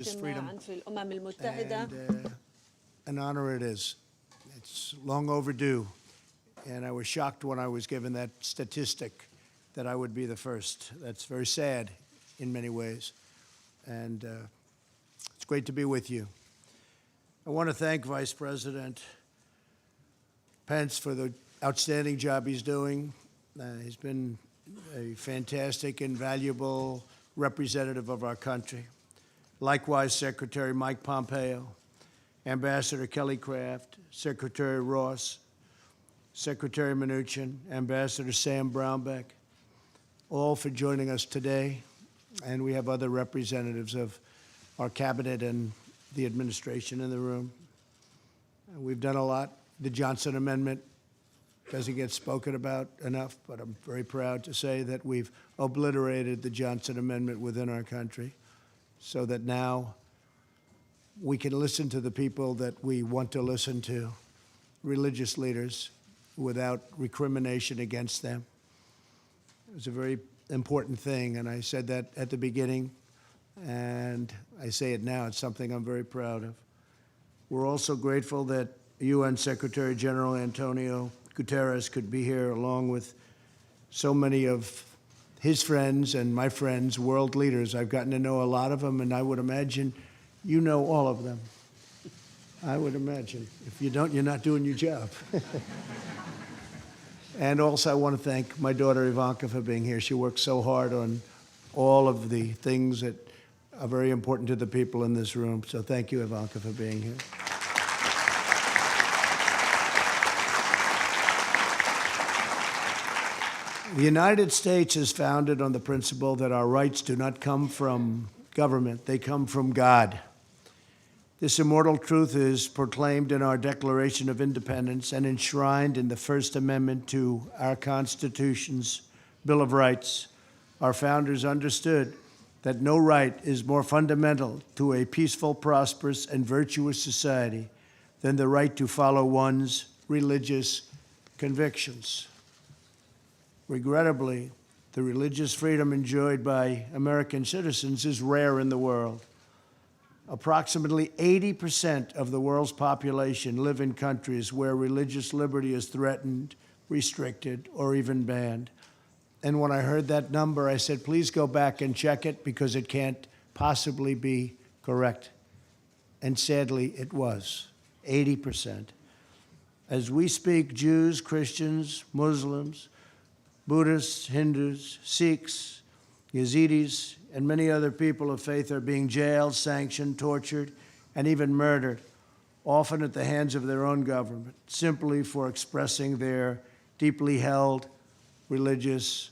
اجتماعاً في الأمم المتحدة. And an honor it is. It's long overdue. And I was shocked when I was given that statistic that I would be the first. That's very sad in many ways. And it's great to be with you. I want to thank Vice President Pence for the outstanding job he's doing. He's been a fantastic and valuable representative of our country. Likewise, Secretary Mike Pompeo, Ambassador Kelly Craft, Secretary Ross, Secretary Mnuchin, Ambassador Sam Brownback, all for joining us today. And we have other representatives of our cabinet and the administration in the room. We've done a lot. The Johnson Amendment doesn't get spoken about enough, but I'm very proud to say that we've obliterated the Johnson Amendment within our country so that now we can listen to the people that we want to listen to, religious leaders, without recrimination against them. It was a very important thing, and I said that at the beginning, and I say it now. It's something I'm very proud of. We're also grateful that UN Secretary General Antonio Guterres could be here along with so many of his friends and my friends, world leaders. I've gotten to know a lot of them, and I would imagine you know all of them. I would imagine. If you don't, you're not doing your job. And also I want to thank my daughter Ivanka for being here. She works so hard on all of the things that are very important to the people in this room. So thank you, Ivanka, for being here. The United States is founded on the principle that our rights do not come from government, they come from God. This immortal truth is proclaimed in our Declaration of Independence and enshrined in the First Amendment to our Constitution's Bill of Rights. Our founders understood that no right is more fundamental to a peaceful, prosperous, and virtuous society than the right to follow one's religious convictions. Regrettably, the religious freedom enjoyed by American citizens is rare in the world. Approximately 80% of the world's population live in countries where religious liberty is threatened, restricted, or even banned. And when I heard that number, I said, please go back and check it because it can't possibly be correct. And sadly, it was 80%. As we speak, Jews, Christians, Muslims, Buddhists, Hindus, Sikhs, Yazidis, and many other people of faith are being jailed, sanctioned, tortured, and even murdered, often at the hands of their own government, simply for expressing their deeply held religious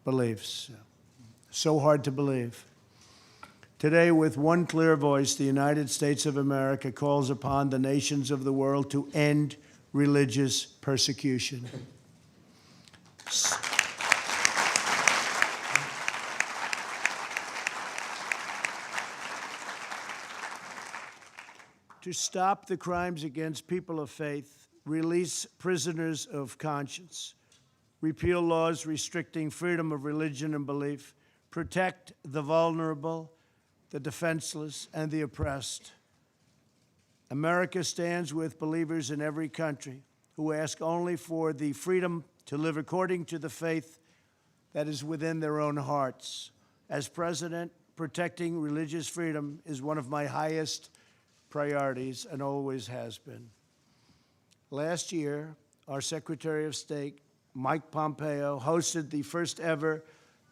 beliefs. So hard to believe. Today, with one clear voice, the United States of America calls upon the nations of the world to end religious persecution. To stop the crimes against people of faith, release prisoners of conscience, repeal laws restricting freedom of religion and belief, protect the vulnerable, the defenseless, and the oppressed. America stands with believers in every country who ask only for the freedom to live according to the faith that is within their own hearts. As president, protecting religious freedom is one of my highest priorities and always has been. Last year, our Secretary of State, Mike Pompeo, hosted the first ever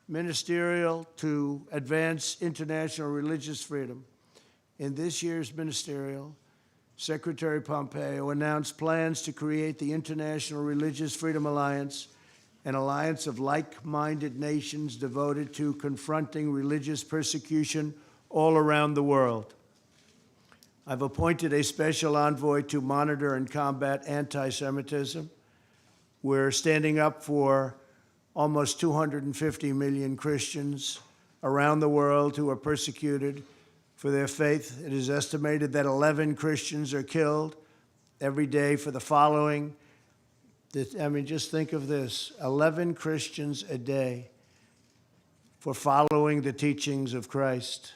ministerial to advance international religious freedom. In this year's ministerial, Secretary Pompeo announced plans to create the International Religious Freedom Alliance, an alliance of like-minded nations devoted to confronting religious persecution all around the world. I've appointed a special envoy to monitor and combat anti-Semitism. We're standing up for almost 250 million Christians around the world who are persecuted for their faith. It is estimated that 11 Christians are killed every day for the following. I mean, just think of this, 11 Christians a day for following the teachings of Christ.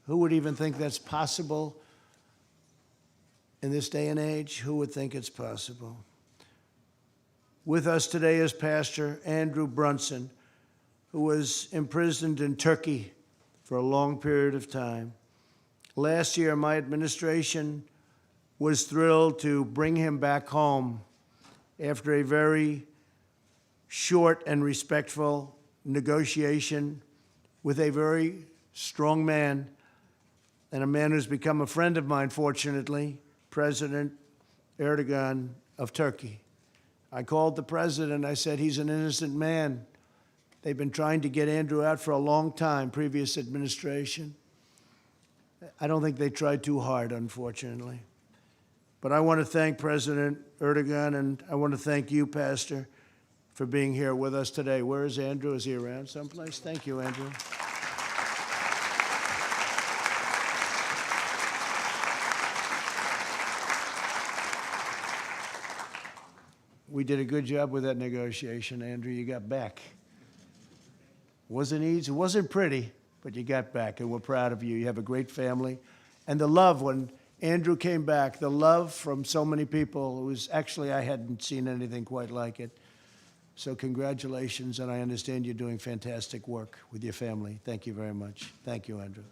Who would even think that's possible in this day and age? Who would think it's possible? With us today is Pastor Andrew Brunson, who was imprisoned in Turkey for a long period of time. Last year, my administration was thrilled to bring him back home after a very short and respectful negotiation with a very strong man, and a man who's become a friend of mine, fortunately, President Erdogan of Turkey. I called the president. I said, he's an innocent man. They've been trying to get Andrew out for a long time, previous administration. I don't think they tried too hard, unfortunately. But I want to thank President Erdogan, and I want to thank you, Pastor, for being here with us today. Where is Andrew? Is he around someplace? Thank you, Andrew. We did a good job with that negotiation, Andrew. You got back. Wasn't easy, it wasn't pretty, but you got back, and we're proud of you. You have a great family. And the love, when Andrew came back, the love from so many people, it was actually, I hadn't seen anything quite like it. So congratulations, and I understand you're doing fantastic work with your family. Thank you very much. Thank you, Andrew.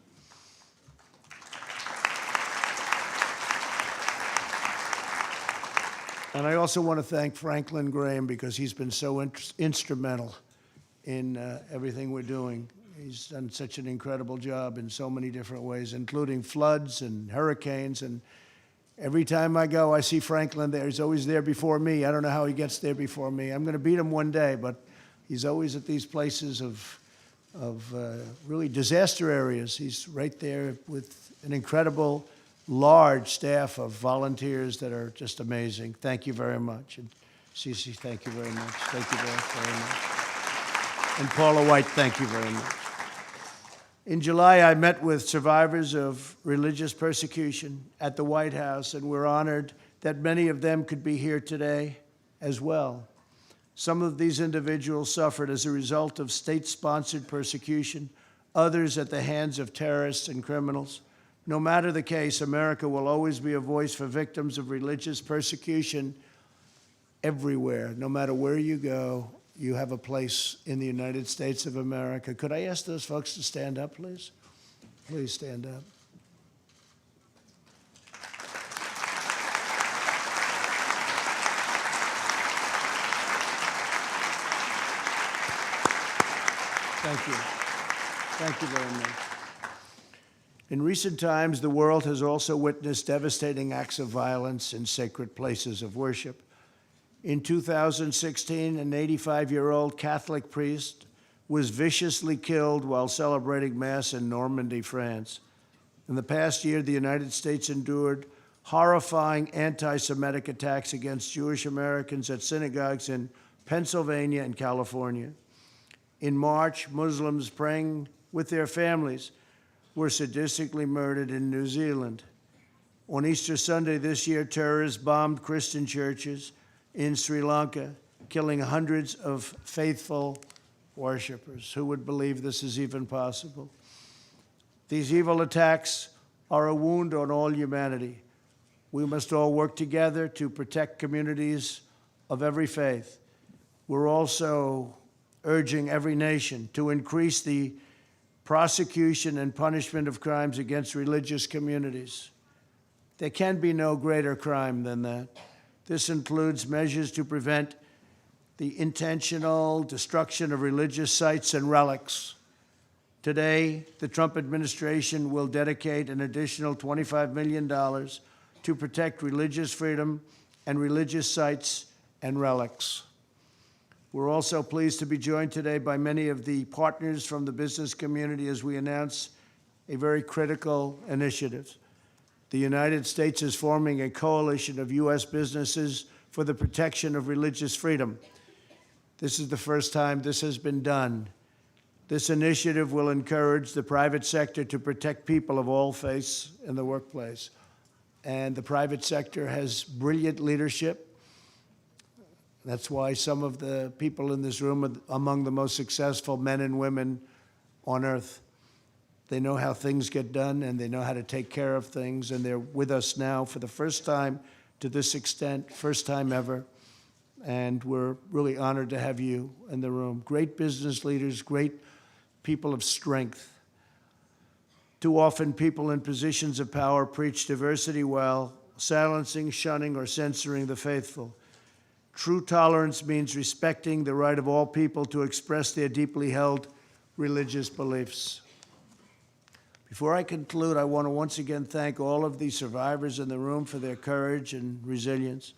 And I also want to thank Franklin Graham, because he's been so instrumental in everything we're doing. He's done such an incredible job in so many different ways, including floods and hurricanes. And every time I go, I see Franklin there. He's always there before me. I don't know how he gets there before me. I'm going to beat him one day, but he's always at these places of really disaster areas. He's right there with an incredible, large staff of volunteers that are just amazing. Thank you very much. And Cece, thank you very much. Thank you very much. And Paula White, thank you very much. In July, I met with survivors of religious persecution at the White House, and we're honored that many of them could be here today as well. Some of these individuals suffered as a result of state-sponsored persecution, others at the hands of terrorists and criminals. No matter the case, America will always be a voice for victims of religious persecution everywhere. No matter where you go, you have a place in the United States of America. Could I ask those folks to stand up, please? Please stand up. Thank you. Thank you very much. In recent times, the world has also witnessed devastating acts of violence in sacred places of worship. In 2016, an 85-year-old Catholic priest was viciously killed while celebrating Mass in Normandy, France. In the past year, the United States endured horrifying anti-Semitic attacks against Jewish Americans at synagogues in Pennsylvania and California. In March, Muslims praying with their families were sadistically murdered in New Zealand. On Easter Sunday this year, terrorists bombed Christian churches in Sri Lanka, killing hundreds of faithful worshipers. Who would believe this is even possible? These evil attacks are a wound on all humanity. We must all work together to protect communities of every faith. We're also urging every nation to increase the prosecution and punishment of crimes against religious communities. There can be no greater crime than that. This includes measures to prevent the intentional destruction of religious sites and relics. Today, the Trump administration will dedicate an additional $25 million to protect religious freedom and religious sites and relics. We're also pleased to be joined today by many of the partners from the business community as we announce a very critical initiative. The United States is forming a coalition of U.S. businesses for the protection of religious freedom. This is the first time this has been done. This initiative will encourage the private sector to protect people of all faiths in the workplace. And the private sector has brilliant leadership. That's why some of the people in this room are among the most successful men and women on earth. They know how things get done, and they know how to take care of things, and they're with us now for the first time to this extent, first time ever. And we're really honored to have you in the room. Great business leaders, great people of strength. Too often, people in positions of power preach diversity well, silencing, shunning, or censoring the faithful. True tolerance means respecting the right of all people to express their deeply held religious beliefs. Before I conclude, I want to once again thank all of the survivors in the room for their courage and resilience.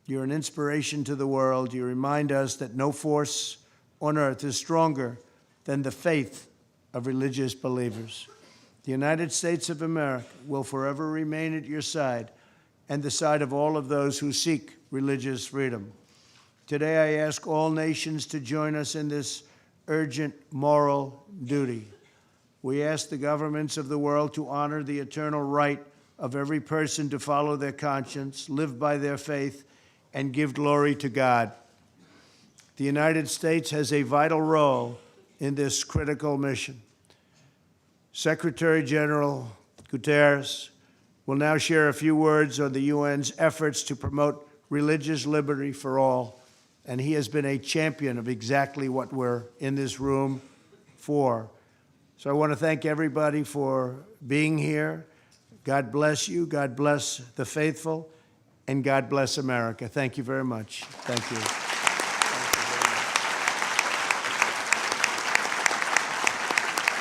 You're an inspiration to the world. You remind us that no force on earth is stronger than the faith of religious believers. The United States of America will forever remain at your side and the side of all of those who seek religious freedom. Today, I ask all nations to join us in this urgent moral duty. We ask the governments of the world to honor the eternal right of every person to follow their conscience, live by their faith, and give glory to God. The United States has a vital role in this critical mission. Secretary General Guterres will now share a few words on the UN's efforts to promote religious liberty for all, and he has been a champion of exactly what we're in this room for. So I want to thank everybody for being here. God bless you. God bless the faithful. And God bless America. Thank you very much. Thank you.